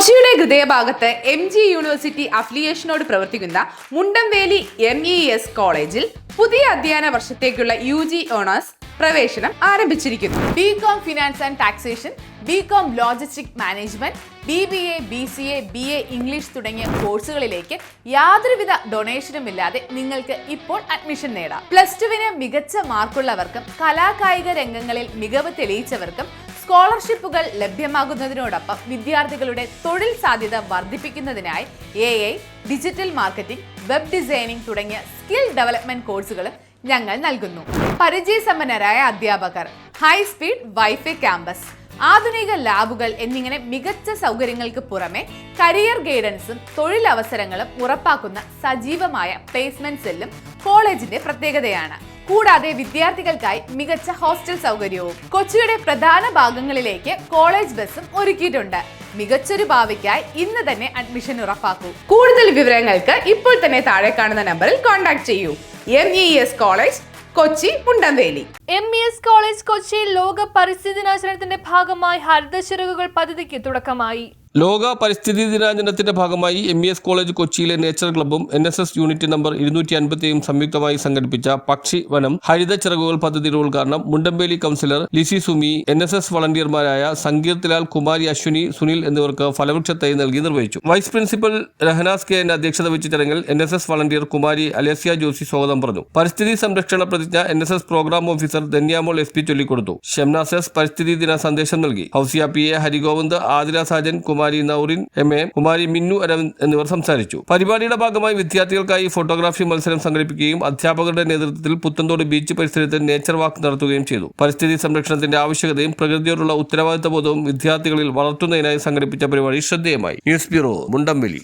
കൊച്ചിയുടെ ഹൃദയഭാഗത്ത് MG university അഫിലിയേഷനോട് പ്രവർത്തിക്കുന്ന മുണ്ടംവേലി MES കോളേജിൽ പുതിയ അധ്യയന വർഷത്തേക്കുള്ള UG ഓണേഴ്സ് പ്രവേശനം ആരംഭിച്ചിരിക്കുന്നു. BCom finance and taxation, BCom logistic management, BBA, BCA, BA English തുടങ്ങിയ കോഴ്സുകളിലേക്ക് യാതൊരുവിധ ഡൊണേഷനും ഇല്ലാതെ നിങ്ങൾക്ക് ഇപ്പോൾ അഡ്മിഷൻ നേടാം. +2 മികച്ച മാർക്കുള്ളവർക്കും കലാകായിക രംഗങ്ങളിൽ മികവ് തെളിയിച്ചവർക്കും സ്കോളർഷിപ്പുകൾ ലഭ്യമാകുന്നതിനോടൊപ്പം വിദ്യാർത്ഥികളുടെ തൊഴിൽ സാധ്യത വർദ്ധിപ്പിക്കുന്നതിനായി AI, digital marketing, web designing തുടങ്ങിയ സ്കിൽ ഡെവലപ്മെന്റ് കോഴ്സുകളും ഞങ്ങൾ നൽകുന്നു. പരിചയസമ്പന്നരായ അധ്യാപകർ, ഹൈ സ്പീഡ് വൈഫൈ ക്യാമ്പസ്, ആധുനിക ലാബുകൾ എന്നിങ്ങനെ മികച്ച സൗകര്യങ്ങൾക്ക് പുറമെ കരിയർ ഗൈഡൻസും തൊഴിലവസരങ്ങളും ഉറപ്പാക്കുന്ന സജീവമായ പ്ലേസ്മെന്റ് സെല്ലും കോളേജിന്റെ പ്രത്യേകതയാണ്. കൂടാതെ വിദ്യാർത്ഥികൾക്കായി മികച്ച ഹോസ്റ്റൽ സൗകര്യവും കൊച്ചിയുടെ പ്രധാന ഭാഗങ്ങളിലേക്ക് കോളേജ് ബസ്സും ഒരുക്കിയിട്ടുണ്ട്. മികച്ചൊരു ഭാവിക്കായി ഇന്ന് തന്നെ അഡ്മിഷൻ ഉറപ്പാക്കൂ. കൂടുതൽ വിവരങ്ങൾക്ക് ഇപ്പോൾ തന്നെ താഴെ കാണുന്ന നമ്പറിൽ കോൺടാക്ട് ചെയ്യൂ. MES college, Kochi, Mundamveli. MES college കൊച്ചിയിൽ ലോക പരിസ്ഥിതി ദിനാചരണത്തിന്റെ ഭാഗമായി ഹരിതച്ചിറകുകൾ പദ്ധതിക്ക് തുടക്കമായി. ലോക പരിസ്ഥിതി ദിനാചരണത്തിന്റെ ഭാഗമായി MES കോളേജ് കൊച്ചിയിലെ നേച്ചർ ക്ലബ്ബും NSS യൂണിറ്റ് നമ്പർ 250 സംയുക്തമായി സംഘടിപ്പിച്ച പക്ഷി വനം ഹരിത ചിറകുകൾ പദ്ധതിയുടെ ഉദ്ഘാടനം മുണ്ടംവേലി കൗൺസിലർ ലിസി സുമി, NSS വളണ്ടിയർമാരായ സങ്കീർത്തിലാൽ, കുമാരി അശ്വിനി, സുനിൽ എന്നിവർക്ക് ഫലവൃക്ഷ തൈ നൽകി നിർവഹിച്ചു. വൈസ് പ്രിൻസിപ്പൽ രഹനാസ് KN അധ്യക്ഷത വഹിച്ച ചടങ്ങിൽ NSS വളണ്ടിയർ കുമാരി അലേസ്യ ജോസി സ്വാഗതം പറഞ്ഞു. പരിസ്ഥിതി സംരക്ഷണ പ്രതിജ്ഞ NSS programme officer Dhanyamol SP ചൊല്ലിക്കൊടുത്തു. ഷംനാസസ് പരിസ്ഥിതി ദിന സന്ദേശം നൽകി. ഹൗസിയ PA, ഹരിഗോവിന്ദ്, ആതിര സാജൻ, കുമാരി നൗറിൻ MA, കുമാരി മിന്നു അരവിന്ദ് എന്നിവർ സംസാരിച്ചു. പരിപാടിയുടെ ഭാഗമായി വിദ്യാർത്ഥികൾക്കായി ഫോട്ടോഗ്രാഫി മത്സരം സംഘടിപ്പിക്കുകയും അധ്യാപകരുടെ നേതൃത്വത്തിൽ പുത്തൻതോട് ബീച്ച് പരിസരത്ത് നേച്ചർ വാക്ക് നടത്തുകയും ചെയ്തു. പരിസ്ഥിതി സംരക്ഷണത്തിന്റെ ആവശ്യകതയും പ്രകൃതിയോടുള്ള ഉത്തരവാദിത്ത ബോധവും വിദ്യാർത്ഥികളിൽ വളർത്തുന്നതിനായി സംഘടിപ്പിച്ച പരിപാടി ശ്രദ്ധേയമായി. News bureau, Mundamveli.